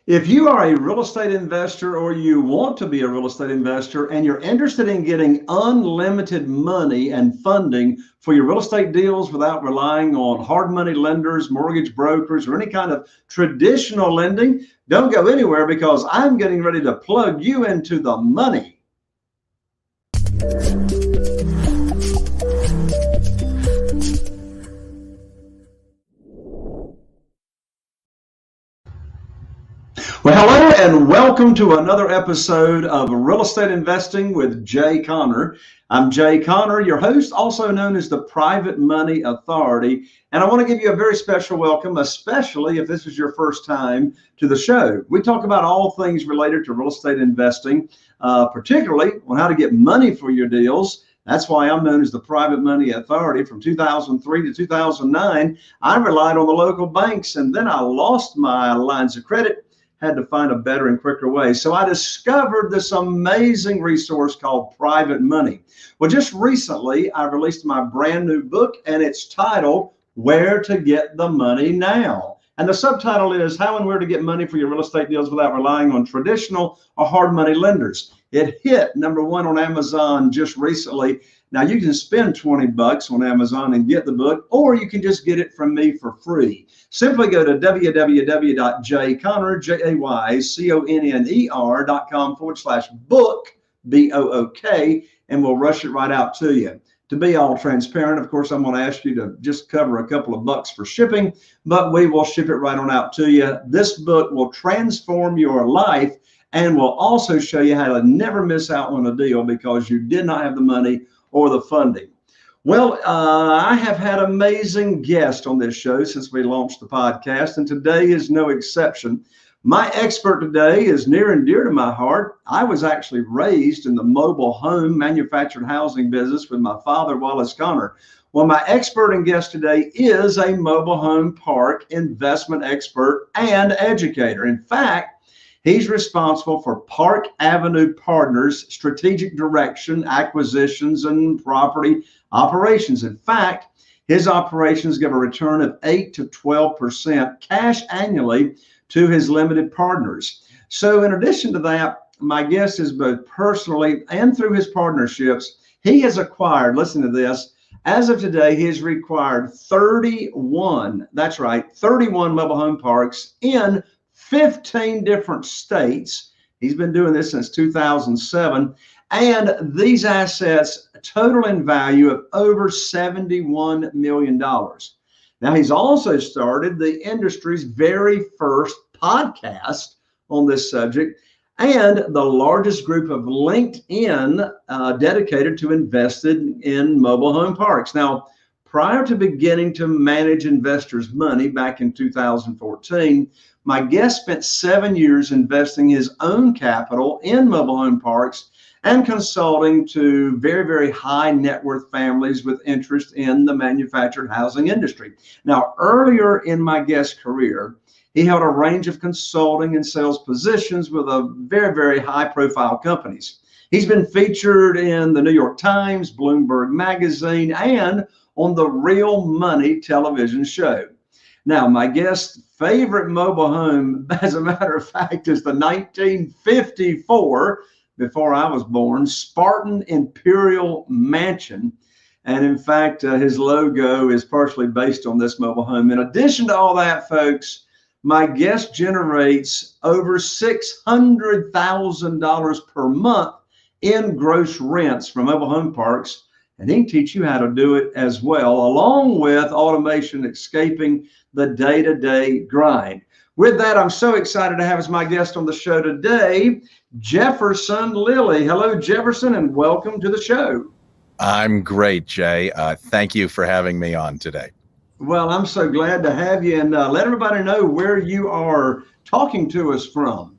If you are a real estate investor or you want to be a real estate investor and you're interested in getting unlimited money and funding for your real estate deals without relying on hard money lenders, mortgage brokers, or any kind of traditional lending, don't go anywhere because I'm getting ready to plug you into the money. Well, hello and welcome to another episode of Real Estate Investing with Jay Conner. I'm Jay Conner, your host, also known as the Private Money Authority. And I want to give you a very special welcome, especially if this is your first time to the show. We talk about all things related to real estate investing, particularly on how to get money for your deals. That's why I'm known as the Private Money Authority. From 2003 to 2009, I relied on the local banks, and then I lost my lines of credit. Had to find a better and quicker way. So I discovered this amazing resource called Private Money. Well, just recently, I released my brand new book, and it's titled, Where to Get the Money Now. And the subtitle is How and Where to Get Money for Your Real Estate Deals Without Relying on Traditional or Hard Money Lenders. It hit #1 on Amazon just recently. Now you can spend $20 on Amazon and get the book, or you can just get it from me for free. Simply go to www.jayconner.com/book, B-O-O-K, and we'll rush it right out to you. To be all transparent, of course, I'm going to ask you to just cover a couple of bucks for shipping, but we will ship it right on out to you. This book will transform your life and will also show you how to never miss out on a deal because you did not have the money or the funding. Well, I have had amazing guests on this show since we launched the podcast, and today is no exception. My expert today is near and dear to my heart. I was actually raised in the mobile home manufactured housing business with my father, Wallace Conner. Well, my expert and guest today is a mobile home park investment expert and educator. In fact, he's responsible for Park Avenue Partners' strategic direction, acquisitions, and property operations. In fact, his operations give a return of 8 to 12% cash annually to his limited partners. So in addition to that, my guest is both personally and through his partnerships, he has acquired, listen to this, as of today, he has acquired 31, that's right, 31 mobile home parks in 15 different states. He's been doing this since 2007. And these assets total in value of over $71 million. Now, he's also started the industry's very first podcast on this subject and the largest group of LinkedIn dedicated to invested in mobile home parks. Now, prior to beginning to manage investors' money back in 2014, my guest spent 7 years investing his own capital in mobile home parks and consulting to very, very high net worth families with interest in the manufactured housing industry. Now, earlier in my guest's career, he held a range of consulting and sales positions with a very, very high profile companies. He's been featured in the New York Times, Bloomberg Magazine, and on the Real Money television show. Now, my guest's favorite mobile home, as a matter of fact, is the 1954, before I was born, Spartan Imperial Mansion. And in fact, his logo is partially based on this mobile home. In addition to all that, folks, my guest generates over $600,000 per month in gross rents from mobile home parks. And he can teach you how to do it as well, along with automation escaping the day-to-day grind. With that, I'm so excited to have as my guest on the show today, Jefferson Lilly. Hello, Jefferson, and welcome to the show. I'm great, Jay. Thank you for having me on today. Well, I'm so glad to have you, and let everybody know where you are talking to us from.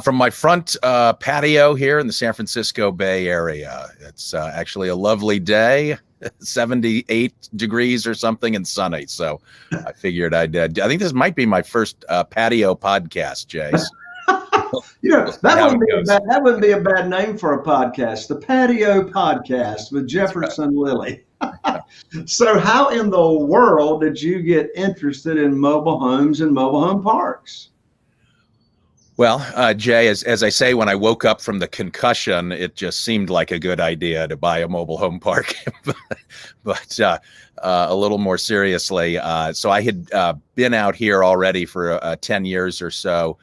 From my front patio here in the San Francisco Bay Area. It's actually a lovely day, 78 degrees or something and sunny. So I figured I think this might be my first patio podcast, Jay. That wouldn't be a bad name for a podcast, the Patio Podcast with Jefferson Lilly. So how in the world did you get interested in mobile homes and mobile home parks? Well, Jay, as I say, when I woke up from the concussion, it just seemed like a good idea to buy a mobile home park. But a little more seriously, so I had been out here already for 10 years or so,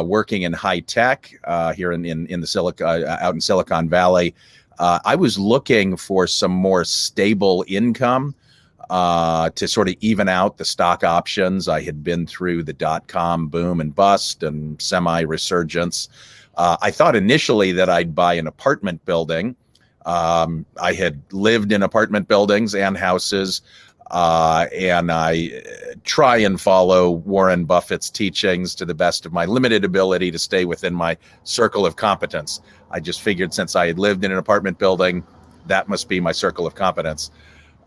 working in high tech here in the out in Silicon Valley. I was looking for some more stable income to sort of even out the stock options. I had been through the dot-com boom and bust and semi-resurgence. I thought initially that I'd buy an apartment building. I had lived in apartment buildings and houses, and I try and follow Warren Buffett's teachings to the best of my limited ability to stay within my circle of competence. I just figured since I had lived in an apartment building, that must be my circle of competence.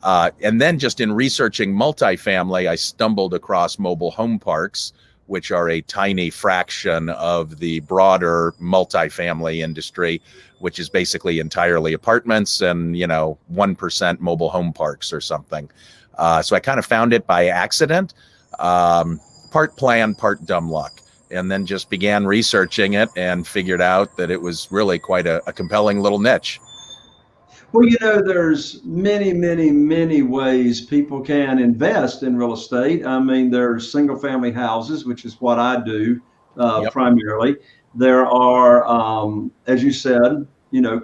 And then just in researching multifamily, I stumbled across mobile home parks, which are a tiny fraction of the broader multifamily industry, which is basically entirely apartments and, 1% mobile home parks or something. So I kind of found it by accident, part plan, part dumb luck, and then just began researching it and figured out that it was really quite a compelling little niche. Well, there's many, many, many ways people can invest in real estate. I mean, there's single family houses, which is what I do Yep. primarily. There are, as you said,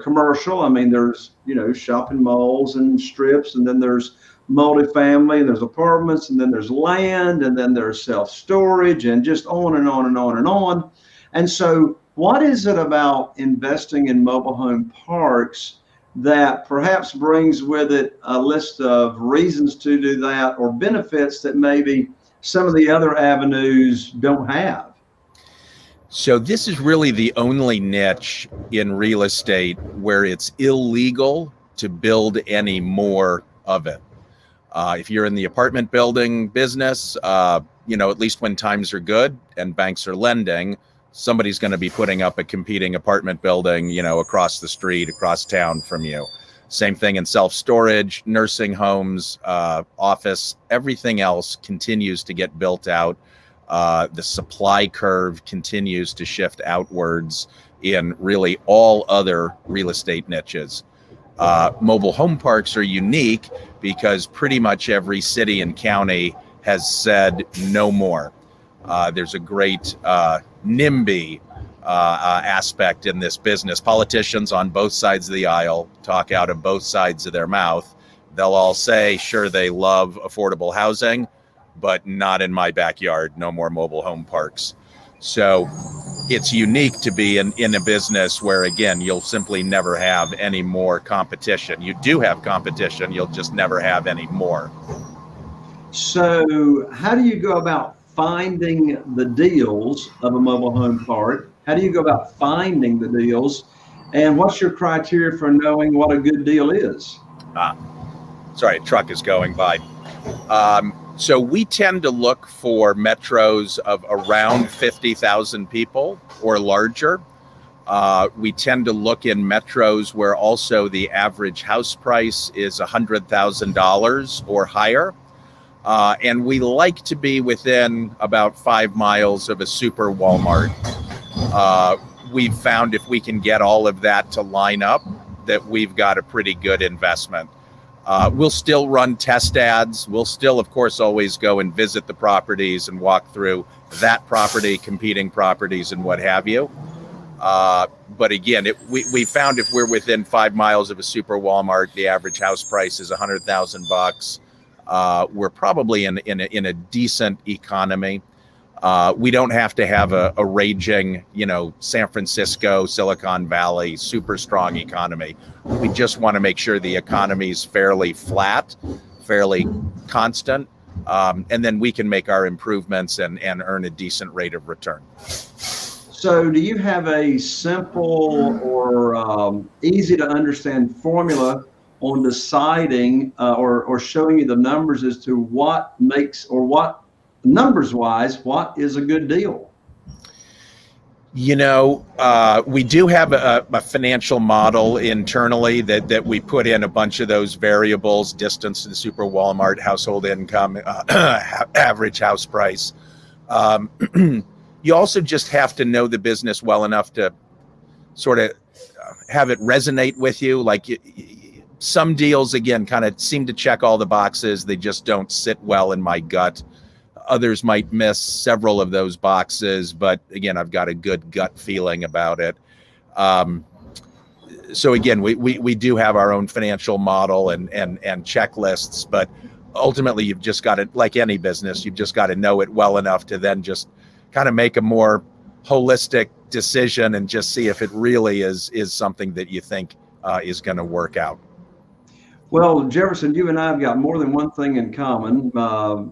commercial. I mean, there's, shopping malls and strips, and then there's multifamily, and there's apartments, and then there's land, and then there's self-storage, and just on and on and on and on. And so what is it about investing in mobile home parks that perhaps brings with it a list of reasons to do that, or benefits that maybe some of the other avenues don't have? So this is really the only niche in real estate where it's illegal to build any more of it. If you're in the apartment building business, at least when times are good and banks are lending, somebody's going to be putting up a competing apartment building, across the street, across town from you. Same thing in self-storage, nursing homes, office, everything else continues to get built out. The supply curve continues to shift outwards in really all other real estate niches. Mobile home parks are unique because pretty much every city and county has said no more. There's a great NIMBY aspect in this business. Politicians on both sides of the aisle talk out of both sides of their mouth. They'll all say, sure, they love affordable housing, but not in my backyard. No more mobile home parks. So it's unique to be in a business where, again, you'll simply never have any more competition. You do have competition, you'll just never have any more. So how do you go about finding the deals of a mobile home park? How do you go about finding the deals? And what's your criteria for knowing what a good deal is? Sorry, a truck is going by. So we tend to look for metros of around 50,000 people or larger. We tend to look in metros where also the average house price is $100,000 or higher. And we like to be within about 5 miles of a super Walmart. We've found if we can get all of that to line up, that we've got a pretty good investment. We'll still run test ads. We'll still, of course, always go and visit the properties and walk through that property, competing properties, and what have you. But again, we found if we're within 5 miles of a super Walmart, the average house price is $100,000. We're probably in a decent economy. We don't have to have a raging, San Francisco, Silicon Valley, super strong economy. We just want to make sure the economy is fairly flat, fairly constant, and then we can make our improvements and earn a decent rate of return. So do you have a simple or easy to understand formula on deciding or showing you the numbers as to what makes, or what numbers wise, what is a good deal? We do have a financial model internally that we put in a bunch of those variables: distance to the super Walmart, household income, average house price. You also just have to know the business well enough to sort of have it resonate with you. Like some deals, again, kind of seem to check all the boxes. They just don't sit well in my gut. Others might miss several of those boxes, but again, I've got a good gut feeling about it. So again, we do have our own financial model and checklists, but ultimately you've just got to, like any business, you've just got to know it well enough to then just kind of make a more holistic decision and just see if it really is something that you think is going to work out. Well, Jefferson, you and I have got more than one thing in common.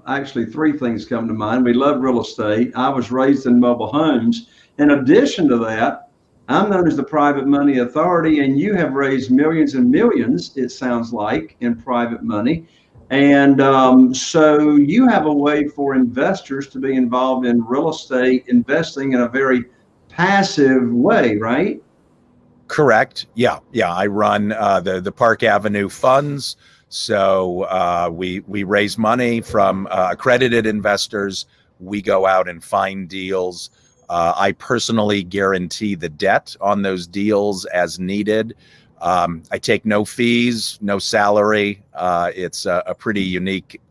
Actually, three things come to mind. We love real estate. I was raised in mobile homes. In addition to that, I'm known as the private money authority, and you have raised millions and millions, it sounds like, in private money. And so you have a way for investors to be involved in real estate investing in a very passive way, right? Correct. Yeah. I run the Park Avenue funds. So we raise money from accredited investors. We go out and find deals. I personally guarantee the debt on those deals as needed. I take no fees, no salary. It's a pretty unique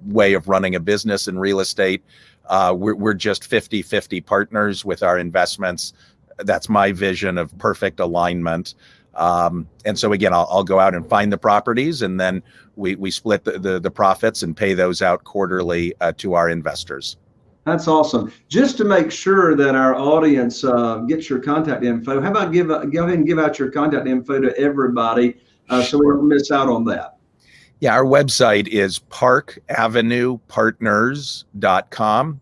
way of running a business in real estate. We're just 50-50 partners with our investments. That's my vision of perfect alignment. And so again, I'll go out and find the properties, and then we split the profits and pay those out quarterly to our investors. That's awesome. Just to make sure that our audience gets your contact info, how about go ahead and give out your contact info to everybody so we don't miss out on that. Yeah, our website is parkavenuepartners.com.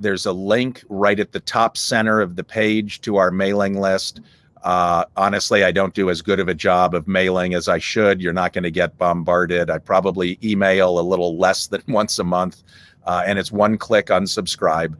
There's a link right at the top center of the page to our mailing list. Honestly, I don't do as good of a job of mailing as I should. You're not going to get bombarded. I probably email a little less than once a month. And it's one click unsubscribe.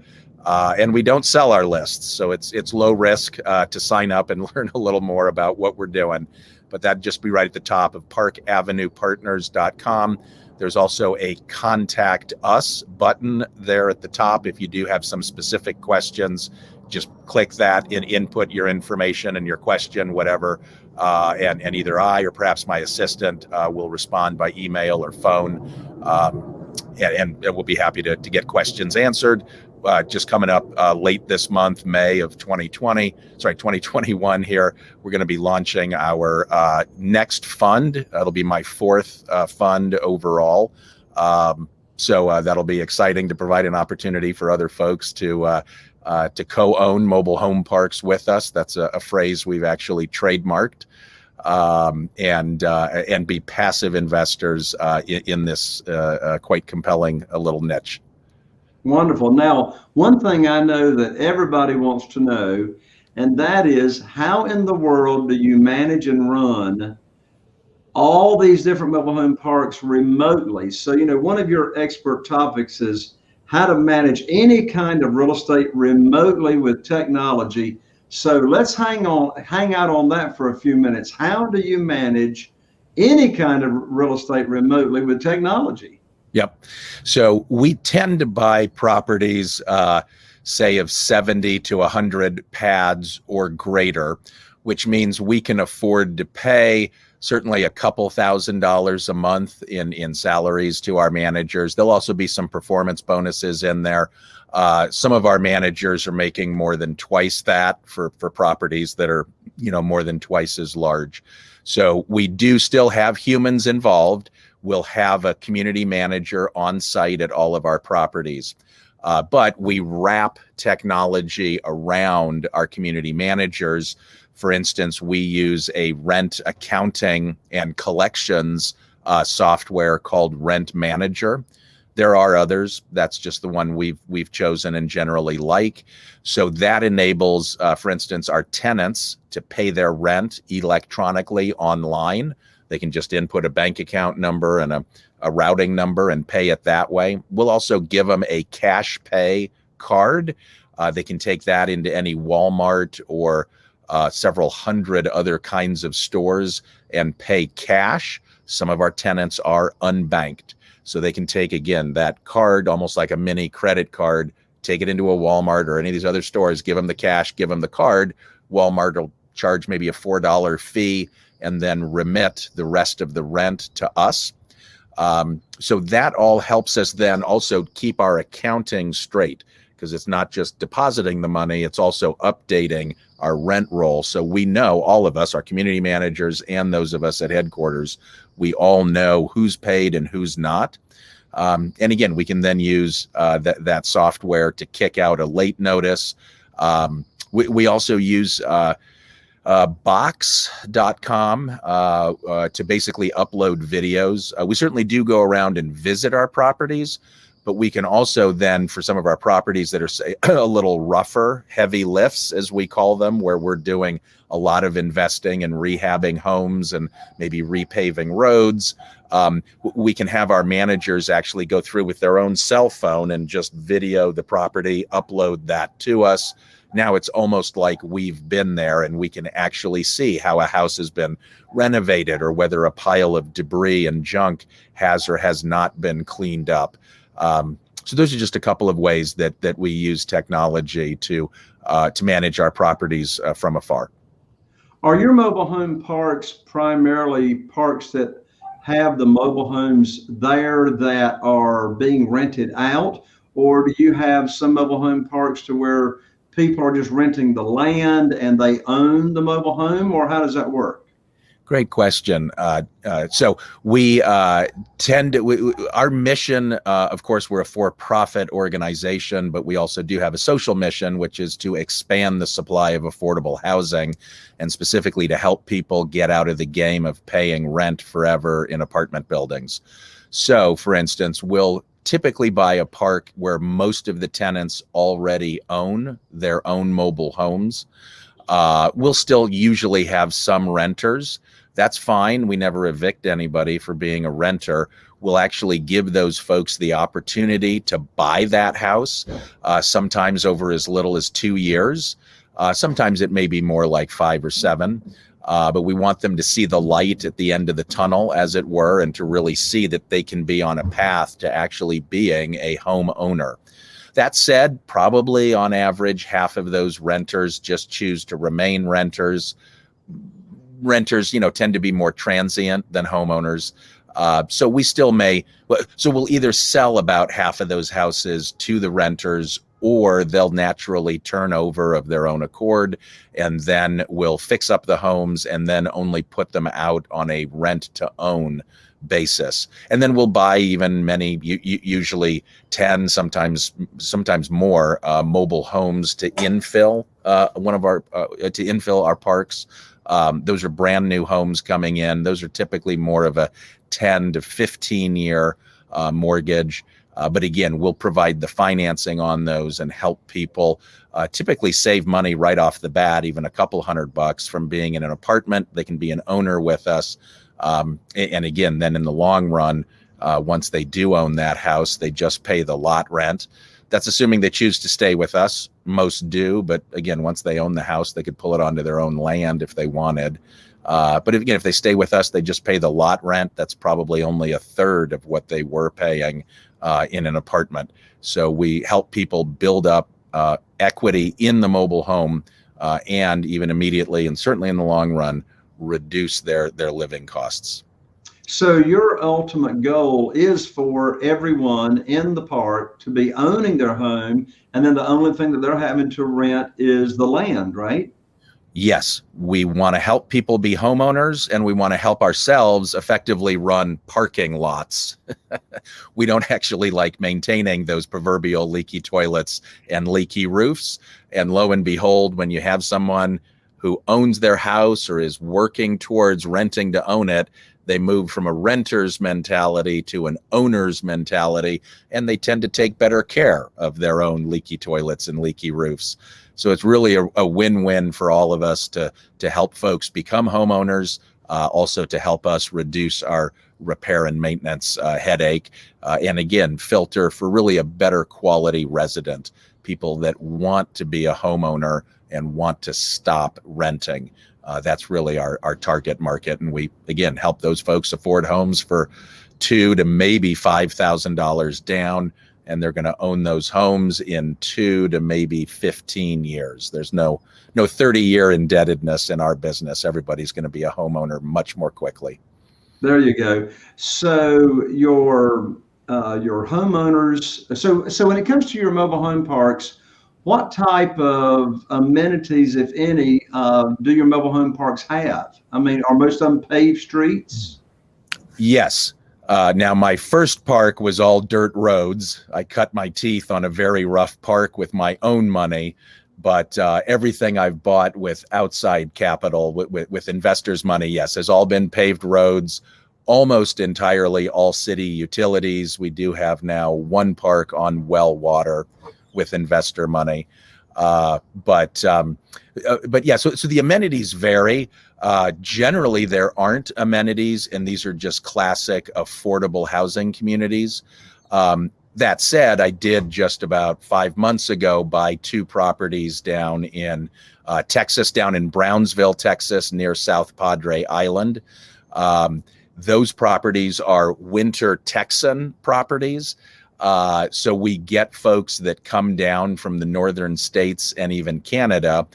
And we don't sell our lists. So it's low risk to sign up and learn a little more about what we're doing. But that'd just be right at the top of parkavenuepartners.com. There's also a contact us button there at the top. If you do have some specific questions, just click that and input your information and your question, whatever. And either I or perhaps my assistant will respond by email or phone. And we'll be happy to get questions answered. Just coming up late this month, May of 2021 here, we're going to be launching our next fund. That'll be my fourth fund overall. So that'll be exciting to provide an opportunity for other folks to co-own mobile home parks with us. That's a phrase we've actually trademarked. And be passive investors in this quite compelling little niche. Wonderful. Now, one thing I know that everybody wants to know, and that is, how in the world do you manage and run all these different mobile home parks remotely? So, one of your expert topics is how to manage any kind of real estate remotely with technology. So let's hang out on that for a few minutes. How do you manage any kind of real estate remotely with technology? Yep. So we tend to buy properties, say of 70 to 100 pads or greater, which means we can afford to pay certainly a couple $1,000s a month in salaries to our managers. There'll also be some performance bonuses in there. Some of our managers are making more than twice that for properties that are, more than twice as large. So we do still have humans involved. We'll have a community manager on site at all of our properties. But we wrap technology around our community managers. For instance, we use a rent accounting and collections software called Rent Manager. There are others. That's just the one we've chosen and generally like. So that enables, for instance, our tenants to pay their rent electronically online. They can just input a bank account number and a routing number and pay it that way. We'll also give them a cash pay card. They can take that into any Walmart or several hundred other kinds of stores and pay cash. Some of our tenants are unbanked. So they can take, again, that card, almost like a mini credit card, take it into a Walmart or any of these other stores, give them the cash, give them the card. Walmart will charge maybe a $4 fee and then remit the rest of the rent to us. So that all helps us then also keep our accounting straight, because it's not just depositing the money, it's also updating our rent roll. So we know, all of us, our community managers and those of us at headquarters, we all know who's paid and who's not. And again, we can then use that software to kick out a late notice. We also use box.com to basically upload videos. We certainly do go around and visit our properties, but we can also then, for some of our properties that are, say, a little rougher, heavy lifts, as we call them, where we're doing a lot of investing and rehabbing homes and maybe repaving roads, we can have our managers actually go through with their own cell phone and just video the property, upload that to us. Now it's almost like we've been there and we can actually see how a house has been renovated or whether a pile of debris and junk has or has not been cleaned up. So those are just a couple of ways that we use technology to manage our properties from afar. Are your mobile home parks primarily parks that have the mobile homes there that are being rented out, or do you have some mobile home parks to where people are just renting the land and they own the mobile home, or how does that work? Great question. So we tend to, our mission, of course, we're a for-profit organization, but we also do have a social mission, which is to expand the supply of affordable housing, and specifically to help people get out of the game of paying rent forever in apartment buildings. So, for instance, we'll typically buy a park where most of the tenants already own their own mobile homes. We'll still usually have some renters. That's fine. We never evict anybody for being a renter. We'll actually give those folks the opportunity to buy that house, sometimes over as little as 2 years. Sometimes it may be more like 5 or 7. But we want them to see the light at the end of the tunnel, as it were, and to really see that they can be on a path to actually being a homeowner. That said, probably on average, half of those renters just choose to remain renters. Renters, tend to be more transient than homeowners. So we still so we'll either sell about half of those houses to the renters, or they'll naturally turn over of their own accord, and then we'll fix up the homes and then only put them out on a rent to own basis. And then we'll buy even many, usually 10, sometimes more, mobile homes to infill our parks. Those are brand new homes coming in. Those are typically more of a 10 to 15 year mortgage. But again, we'll provide the financing on those and help people typically save money right off the bat, even a couple $100 from being in an apartment. They can be an owner with us. And again, then in the long run, once they do own that house, they just pay the lot rent. That's assuming they choose to stay with us. Most do, but again, once they own the house, they could pull it onto their own land if they wanted. But if they stay with us, they just pay the lot rent. That's probably only a third of what they were paying in an apartment. So we help people build up equity in the mobile home, and even immediately, and certainly in the long run, reduce their living costs. So your ultimate goal is for everyone in the park to be owning their home, and then the only thing that they're having to rent is the land, right? Yes, we want to help people be homeowners, and we want to help ourselves effectively run parking lots. We don't actually like maintaining those proverbial leaky toilets and leaky roofs. And lo and behold, when you have someone who owns their house or is working towards renting to own it, they move from a renter's mentality to an owner's mentality, and they tend to take better care of their own leaky toilets and leaky roofs. So it's really a win-win for all of us to help folks become homeowners, also to help us reduce our repair and maintenance headache, and again, filter for really a better quality resident, people that want to be a homeowner and want to stop renting. That's really our target market. And we, again, help those folks afford homes for $2,000 to maybe $5,000 down. and they're going to own those homes in 2 to maybe 15 years. There's no 30-year indebtedness in our business. Everybody's going to be a homeowner much more quickly. There you go. So your homeowners. So when it comes to your mobile home parks, what type of amenities, if any, do your mobile home parks have? I mean, are most of them paved streets? Yes. Now, my first park was all dirt roads. I cut my teeth on a very rough park with my own money, but everything I've bought with outside capital, with investors' money, yes, has all been paved roads, almost entirely all city utilities. We do have now one park on well water with investor money. But yeah, so the amenities vary. Generally, there aren't amenities, and these are just classic affordable housing communities. That said, I did just about 5 months ago buy 2 properties down in Texas, down in Brownsville, Texas, near South Padre Island. Those properties are winter Texan properties. So we get folks that come down from the northern states and even Canada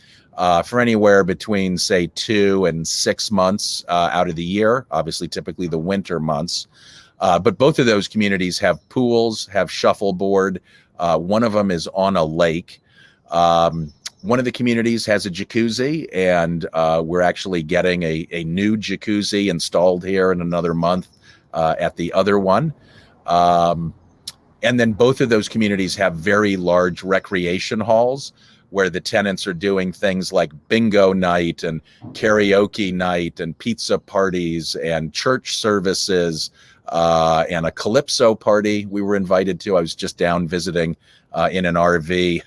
for anywhere between, say, 2 and 6 months out of the year, obviously typically the winter months. But both of those communities have pools, have shuffleboard. One of them is on a lake. One of the communities has a jacuzzi, and we're actually getting a new jacuzzi installed here in another month at the other one. And then both of those communities have very large recreation halls where the tenants are doing things like bingo night and karaoke night and pizza parties and church services and a calypso party we were invited to. I was just down visiting in an RV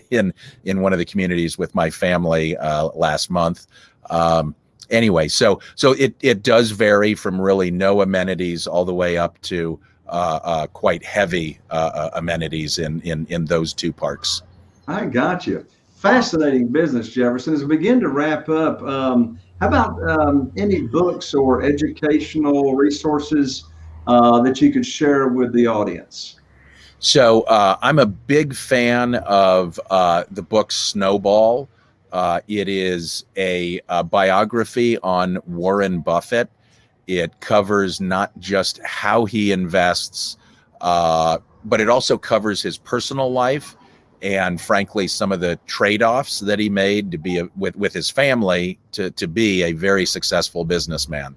in one of the communities with my family last month. Anyway, so it does vary from really no amenities all the way up to quite heavy amenities in those 2 parks. I got you. Fascinating business, Jefferson. As we begin to wrap up, how about any books or educational resources that you could share with the audience? So I'm a big fan of the book Snowball. It is a biography on Warren Buffett. It covers not just how he invests, but it also covers his personal life and, frankly, some of the trade-offs that he made to be with his family to be a very successful businessman.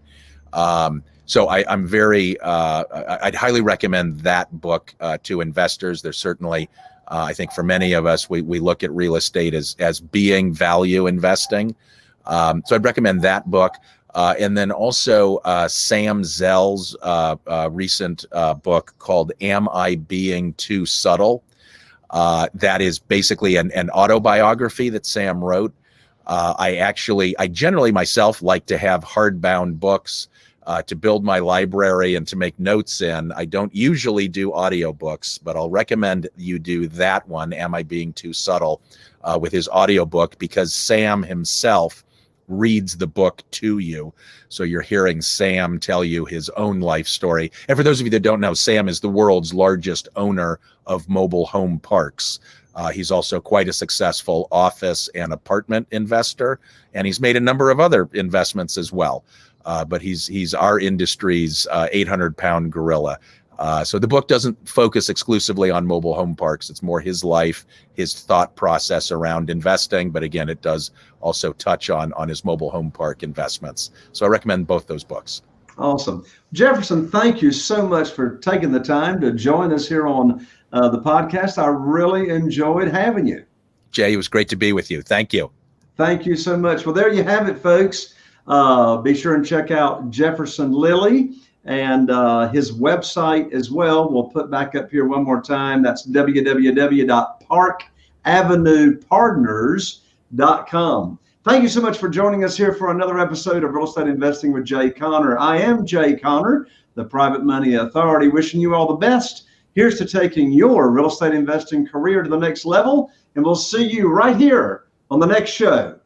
So I'm very, I'd highly recommend that book to investors. There's certainly, I think for many of us, we look at real estate as being value investing. So I'd recommend that book. And then also Sam Zell's recent book called Am I Being Too Subtle? That is basically an autobiography that Sam wrote. I generally myself like to have hardbound books to build my library and to make notes in. I don't usually do audiobooks, but I'll recommend you do that one, Am I Being Too Subtle, with his audiobook, because Sam himself reads the book to you. So you're hearing Sam tell you his own life story. And for those of you that don't know, Sam is the world's largest owner of mobile home parks. He's also quite a successful office and apartment investor, and he's made a number of other investments as well. But he's our industry's 800-pound gorilla. So the book doesn't focus exclusively on mobile home parks. It's more his life, his thought process around investing. But again, it does also touch on his mobile home park investments. So I recommend both those books. Awesome. Jefferson, thank you so much for taking the time to join us here on the podcast. I really enjoyed having you. Jay, it was great to be with you. Thank you. Thank you so much. Well, there you have it, folks. Be sure and check out Jefferson Lilly and his website as well. We'll put back up here one more time. That's www.parkavenuepartners.com. Thank you so much for joining us here for another episode of Real Estate Investing with Jay Conner. I am Jay Conner, the Private Money Authority, wishing you all the best. Here's to taking your real estate investing career to the next level, and we'll see you right here on the next show.